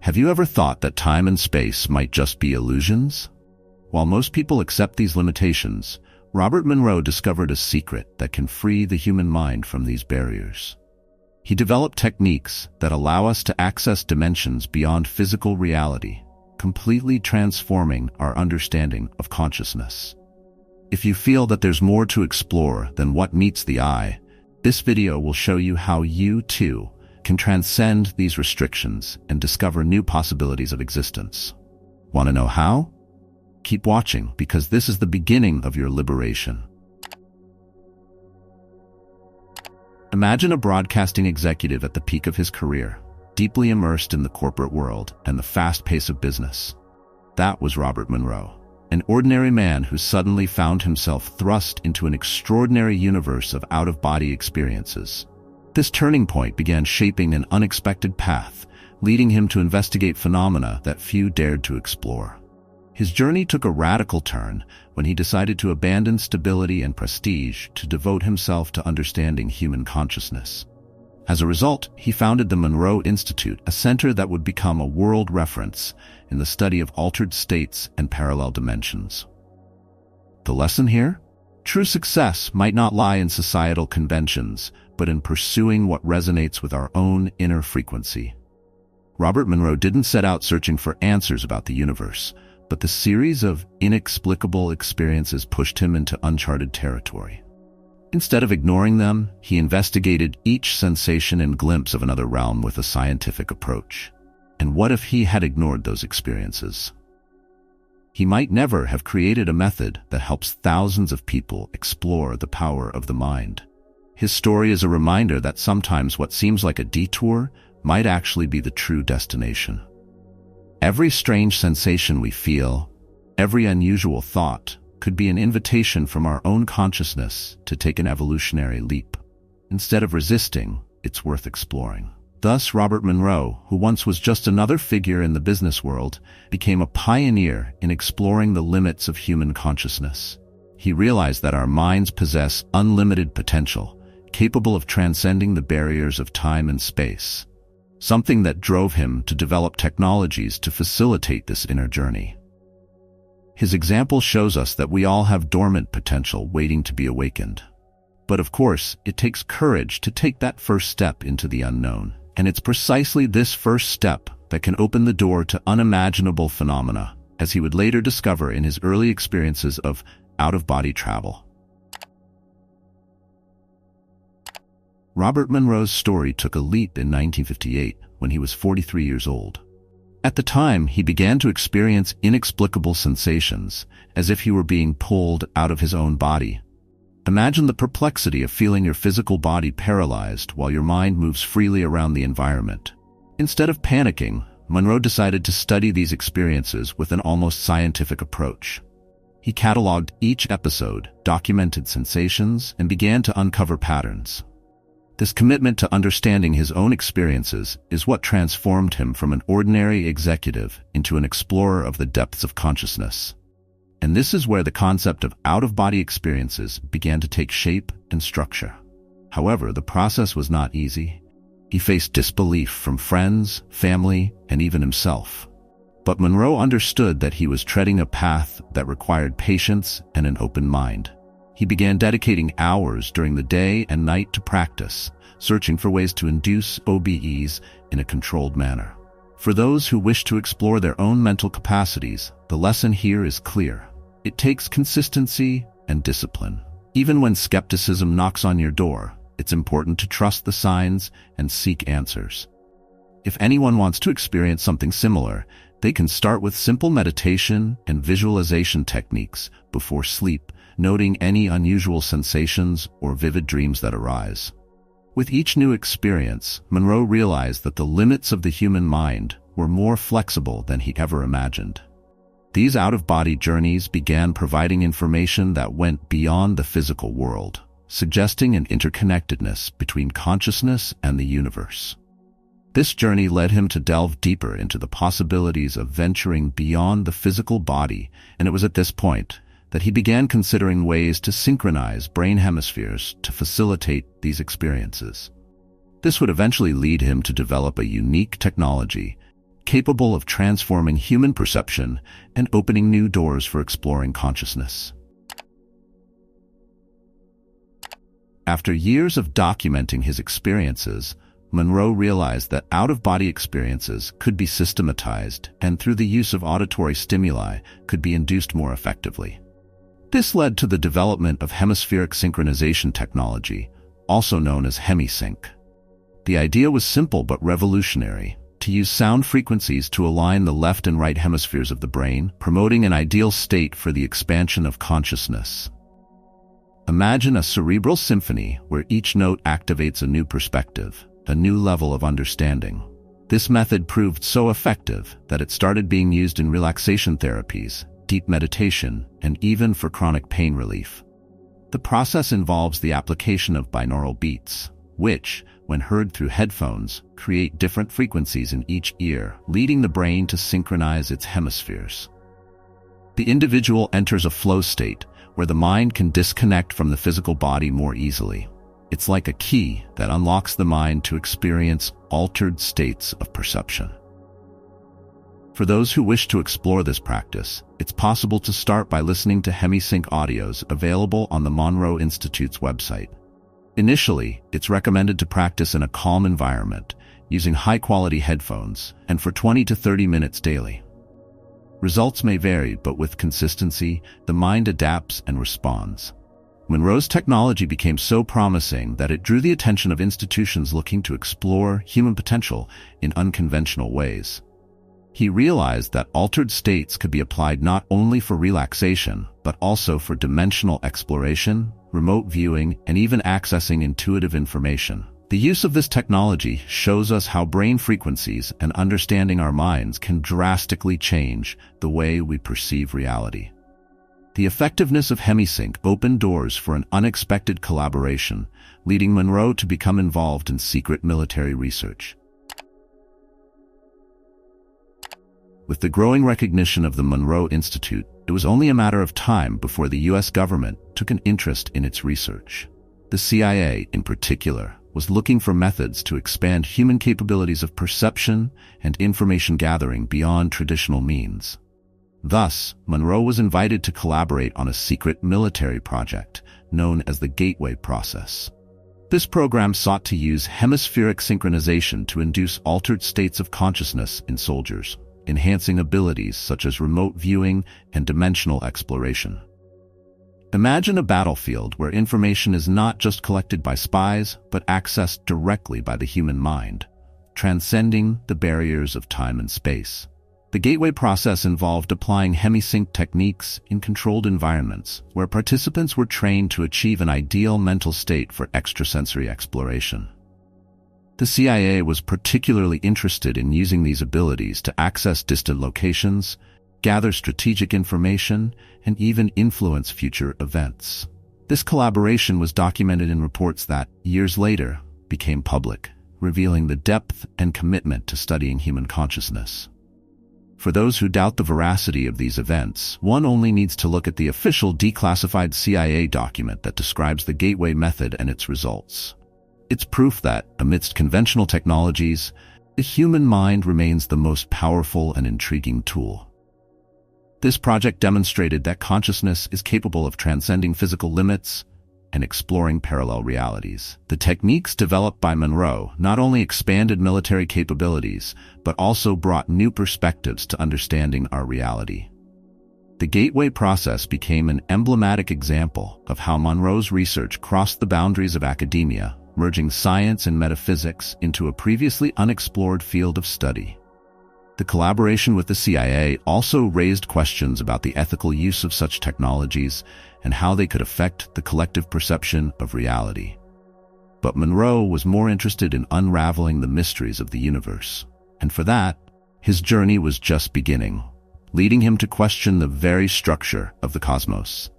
Have you ever thought that time and space might just be illusions? While most people accept these limitations, Robert Monroe discovered a secret that can free the human mind from these barriers. He developed techniques that allow us to access dimensions beyond physical reality, completely transforming our understanding of consciousness. If you feel that there's more to explore than what meets the eye, this video will show you how you, too, can transcend these restrictions and discover new possibilities of existence. Want to know how? Keep watching, because this is the beginning of your liberation. Imagine a broadcasting executive at the peak of his career, deeply immersed in the corporate world and the fast pace of business. That was Robert Monroe, an ordinary man who suddenly found himself thrust into an extraordinary universe of out-of-body experiences. This turning point began shaping an unexpected path, leading him to investigate phenomena that few dared to explore. His journey took a radical turn when he decided to abandon stability and prestige to devote himself to understanding human consciousness. As a result, he founded the Monroe Institute, a center that would become a world reference in the study of altered states and parallel dimensions. The lesson here? True success might not lie in societal conventions, but in pursuing what resonates with our own inner frequency. Robert Monroe didn't set out searching for answers about the universe, but the series of inexplicable experiences pushed him into uncharted territory. Instead of ignoring them, he investigated each sensation and glimpse of another realm with a scientific approach. And what if he had ignored those experiences? He might never have created a method that helps thousands of people explore the power of the mind. His story is a reminder that sometimes what seems like a detour might actually be the true destination. Every strange sensation we feel, every unusual thought, could be an invitation from our own consciousness to take an evolutionary leap. Instead of resisting, it's worth exploring. Thus, Robert Monroe, who once was just another figure in the business world, became a pioneer in exploring the limits of human consciousness. He realized that our minds possess unlimited potential, capable of transcending the barriers of time and space, something that drove him to develop technologies to facilitate this inner journey. His example shows us that we all have dormant potential waiting to be awakened. But of course, it takes courage to take that first step into the unknown. And it's precisely this first step that can open the door to unimaginable phenomena, as he would later discover in his early experiences of out-of-body travel. Robert Monroe's story took a leap in 1958 when he was 43 years old. At the time, he began to experience inexplicable sensations, as if he were being pulled out of his own body. Imagine the perplexity of feeling your physical body paralyzed while your mind moves freely around the environment. Instead of panicking, Monroe decided to study these experiences with an almost scientific approach. He cataloged each episode, documented sensations, and began to uncover patterns. This commitment to understanding his own experiences is what transformed him from an ordinary executive into an explorer of the depths of consciousness. And this is where the concept of out-of-body experiences began to take shape and structure. However, the process was not easy. He faced disbelief from friends, family, and even himself. But Monroe understood that he was treading a path that required patience and an open mind. He began dedicating hours during the day and night to practice, searching for ways to induce OBEs in a controlled manner. For those who wish to explore their own mental capacities, the lesson here is clear. It takes consistency and discipline. Even when skepticism knocks on your door, it's important to trust the signs and seek answers. If anyone wants to experience something similar, they can start with simple meditation and visualization techniques before sleep, noting any unusual sensations or vivid dreams that arise. With each new experience, Monroe realized that the limits of the human mind were more flexible than he ever imagined. These out-of-body journeys began providing information that went beyond the physical world, suggesting an interconnectedness between consciousness and the universe. This journey led him to delve deeper into the possibilities of venturing beyond the physical body, and it was at this point that he began considering ways to synchronize brain hemispheres to facilitate these experiences. This would eventually lead him to develop a unique technology capable of transforming human perception and opening new doors for exploring consciousness. After years of documenting his experiences, Monroe realized that out-of-body experiences could be systematized and through the use of auditory stimuli could be induced more effectively. This led to the development of hemispheric synchronization technology, also known as Hemisync. The idea was simple but revolutionary: to use sound frequencies to align the left and right hemispheres of the brain, promoting an ideal state for the expansion of consciousness. Imagine a cerebral symphony where each note activates a new perspective, a new level of understanding. This method proved so effective that it started being used in relaxation therapies, deep meditation, and even for chronic pain relief. The process involves the application of binaural beats, which, when heard through headphones, create different frequencies in each ear, leading the brain to synchronize its hemispheres. The individual enters a flow state where the mind can disconnect from the physical body more easily. It's like a key that unlocks the mind to experience altered states of perception. For those who wish to explore this practice, it's possible to start by listening to Hemisync audios available on the Monroe Institute's website. Initially, it's recommended to practice in a calm environment, using high-quality headphones, and for 20 to 30 minutes daily. Results may vary, but with consistency, the mind adapts and responds. Monroe's technology became so promising that it drew the attention of institutions looking to explore human potential in unconventional ways. He realized that altered states could be applied not only for relaxation, but also for dimensional exploration, remote viewing, and even accessing intuitive information. The use of this technology shows us how brain frequencies and understanding our minds can drastically change the way we perceive reality. The effectiveness of Hemisync opened doors for an unexpected collaboration, leading Monroe to become involved in secret military research. With the growing recognition of the Monroe Institute, it was only a matter of time before the U.S. government took an interest in its research. The CIA, in particular, was looking for methods to expand human capabilities of perception and information gathering beyond traditional means. Thus, Monroe was invited to collaborate on a secret military project known as the Gateway Process. This program sought to use hemispheric synchronization to induce altered states of consciousness in soldiers, enhancing abilities such as remote viewing and dimensional exploration. Imagine a battlefield where information is not just collected by spies, but accessed directly by the human mind, transcending the barriers of time and space. The Gateway Process involved applying Hemisync techniques in controlled environments, where participants were trained to achieve an ideal mental state for extrasensory exploration. The CIA was particularly interested in using these abilities to access distant locations, gather strategic information, and even influence future events. This collaboration was documented in reports that, years later, became public, revealing the depth and commitment to studying human consciousness. For those who doubt the veracity of these events, one only needs to look at the official declassified CIA document that describes the Gateway method and its results. It's proof that, amidst conventional technologies, the human mind remains the most powerful and intriguing tool. This project demonstrated that consciousness is capable of transcending physical limits and exploring parallel realities. The techniques developed by Monroe not only expanded military capabilities, but also brought new perspectives to understanding our reality. The Gateway Process became an emblematic example of how Monroe's research crossed the boundaries of academia, merging science and metaphysics into a previously unexplored field of study. The collaboration with the CIA also raised questions about the ethical use of such technologies and how they could affect the collective perception of reality. But Monroe was more interested in unraveling the mysteries of the universe, and for that, his journey was just beginning, leading him to question the very structure of the cosmos.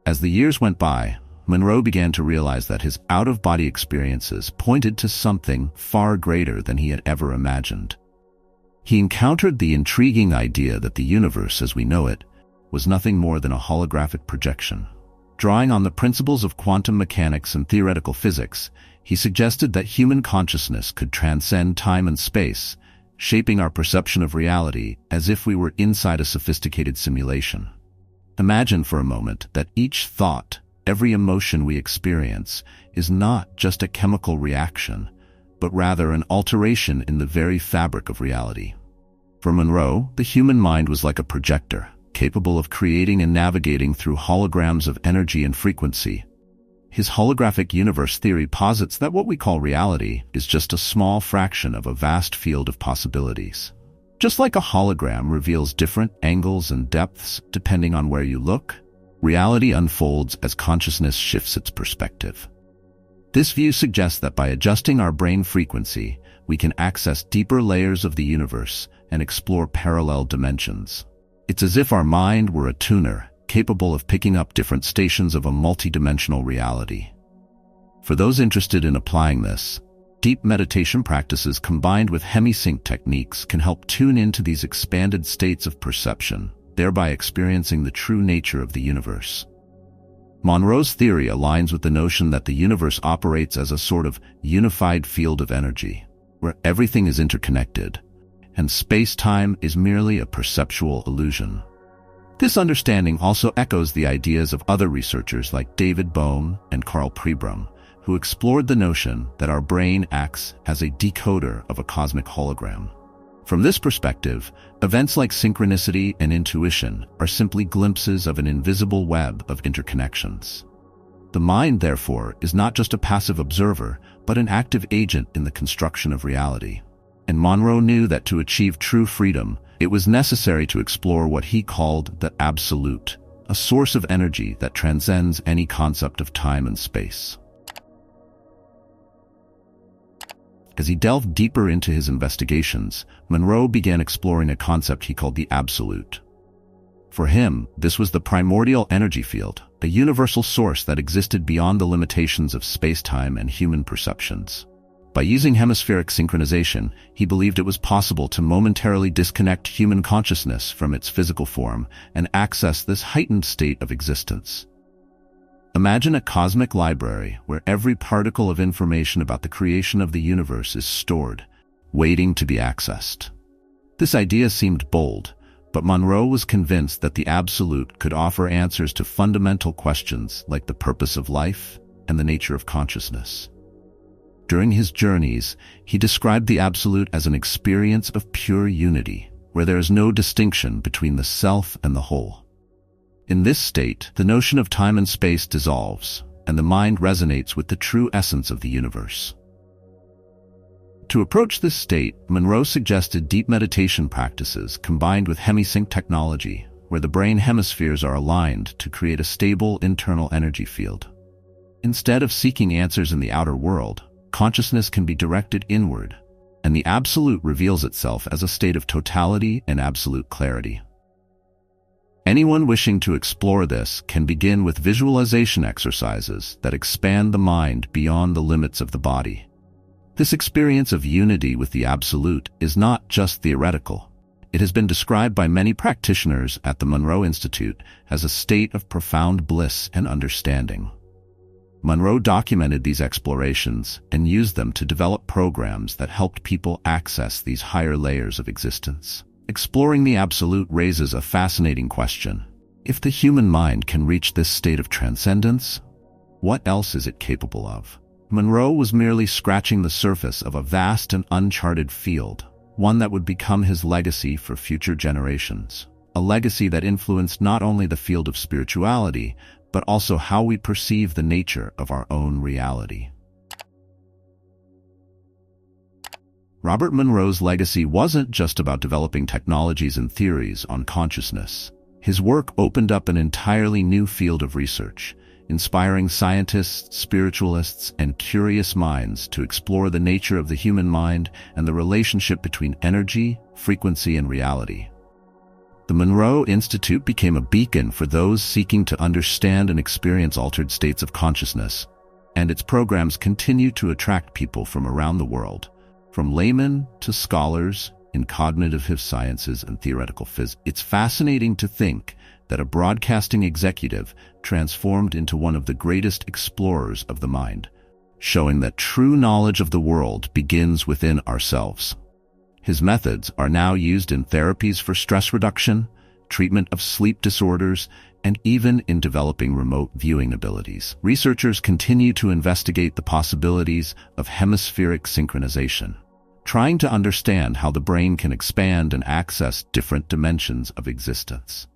As the years went by, Monroe began to realize that his out-of-body experiences pointed to something far greater than he had ever imagined. He encountered the intriguing idea that the universe as we know it was nothing more than a holographic projection. Drawing on the principles of quantum mechanics and theoretical physics, He suggested that human consciousness could transcend time and space, shaping our perception of reality as if we were inside a sophisticated simulation. Imagine for a moment that each thought, every emotion we experience, is not just a chemical reaction, but rather an alteration in the very fabric of reality. For Monroe, the human mind was like a projector, capable of creating and navigating through holograms of energy and frequency. His holographic universe theory posits that what we call reality is just a small fraction of a vast field of possibilities. Just like a hologram reveals different angles and depths depending on where you look, reality unfolds as consciousness shifts its perspective. This view suggests that by adjusting our brain frequency, we can access deeper layers of the universe and explore parallel dimensions. It's as if our mind were a tuner, capable of picking up different stations of a multidimensional reality. For those interested in applying this, deep meditation practices combined with hemisync techniques can help tune into these expanded states of perception, thereby experiencing the true nature of the universe. Monroe's theory aligns with the notion that the universe operates as a sort of unified field of energy, where everything is interconnected, and space-time is merely a perceptual illusion. This understanding also echoes the ideas of other researchers like David Bohm and Carl Pribram, who explored the notion that our brain acts as a decoder of a cosmic hologram. From this perspective, events like synchronicity and intuition are simply glimpses of an invisible web of interconnections. The mind, therefore, is not just a passive observer, but an active agent in the construction of reality. And Monroe knew that to achieve true freedom, it was necessary to explore what he called the absolute, a source of energy that transcends any concept of time and space. As he delved deeper into his investigations, Monroe began exploring a concept he called the absolute. For him, this was the primordial energy field, a universal source that existed beyond the limitations of space-time and human perceptions. By using hemispheric synchronization, he believed it was possible to momentarily disconnect human consciousness from its physical form and access this heightened state of existence. Imagine a cosmic library where every particle of information about the creation of the universe is stored, waiting to be accessed. This idea seemed bold, but Monroe was convinced that the absolute could offer answers to fundamental questions like the purpose of life and the nature of consciousness. During his journeys, he described the absolute as an experience of pure unity, where there is no distinction between the self and the whole. In this state, the notion of time and space dissolves, and the mind resonates with the true essence of the universe. To approach this state, Monroe suggested deep meditation practices combined with hemisync technology, where the brain hemispheres are aligned to create a stable internal energy field. Instead of seeking answers in the outer world, consciousness can be directed inward, and the absolute reveals itself as a state of totality and absolute clarity. Anyone wishing to explore this can begin with visualization exercises that expand the mind beyond the limits of the body. This experience of unity with the absolute is not just theoretical. It has been described by many practitioners at the Monroe Institute as a state of profound bliss and understanding. Monroe documented these explorations and used them to develop programs that helped people access these higher layers of existence. Exploring the absolute raises a fascinating question. If the human mind can reach this state of transcendence, what else is it capable of? Monroe was merely scratching the surface of a vast and uncharted field, one that would become his legacy for future generations. A legacy that influenced not only the field of spirituality, but also how we perceive the nature of our own reality. Robert Monroe's legacy wasn't just about developing technologies and theories on consciousness. His work opened up an entirely new field of research, inspiring scientists, spiritualists, and curious minds to explore the nature of the human mind and the relationship between energy, frequency, and reality. The Monroe Institute became a beacon for those seeking to understand and experience altered states of consciousness, and its programs continue to attract people from around the world, from laymen to scholars in cognitive sciences and theoretical physics. It's fascinating to think that a broadcasting executive transformed into one of the greatest explorers of the mind, showing that true knowledge of the world begins within ourselves. His methods are now used in therapies for stress reduction, treatment of sleep disorders, and even in developing remote viewing abilities. Researchers continue to investigate the possibilities of hemispheric synchronization, trying to understand how the brain can expand and access different dimensions of existence.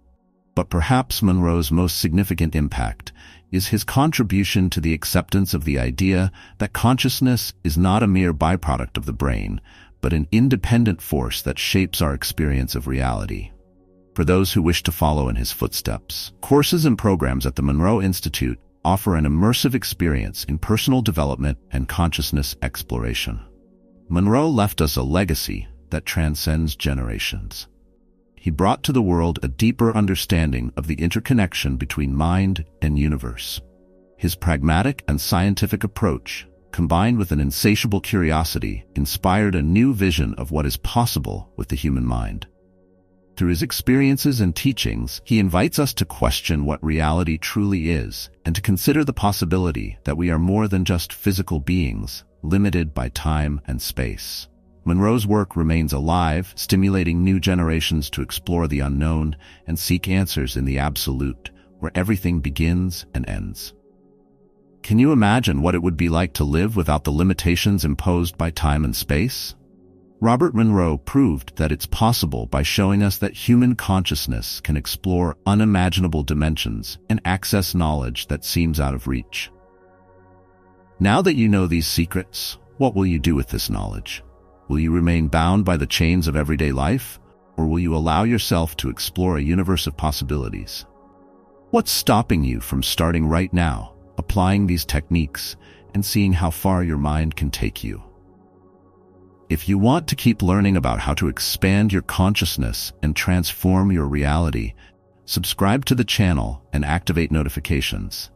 But perhaps Monroe's most significant impact is his contribution to the acceptance of the idea that consciousness is not a mere byproduct of the brain, but an independent force that shapes our experience of reality. For those who wish to follow in his footsteps, courses and programs at the Monroe Institute offer an immersive experience in personal development and consciousness exploration. Monroe left us a legacy that transcends generations. He brought to the world a deeper understanding of the interconnection between mind and universe. His pragmatic and scientific approach, combined with an insatiable curiosity, inspired a new vision of what is possible with the human mind. Through his experiences and teachings, he invites us to question what reality truly is and to consider the possibility that we are more than just physical beings, limited by time and space. Monroe's work remains alive, stimulating new generations to explore the unknown and seek answers in the absolute, where everything begins and ends. Can you imagine what it would be like to live without the limitations imposed by time and space? Robert Monroe proved that it's possible by showing us that human consciousness can explore unimaginable dimensions and access knowledge that seems out of reach. Now that you know these secrets, what will you do with this knowledge? Will you remain bound by the chains of everyday life, or will you allow yourself to explore a universe of possibilities? What's stopping you from starting right now, applying these techniques, and seeing how far your mind can take you? If you want to keep learning about how to expand your consciousness and transform your reality, subscribe to the channel and activate notifications.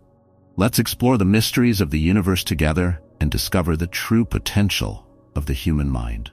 Let's explore the mysteries of the universe together and discover the true potential of the human mind.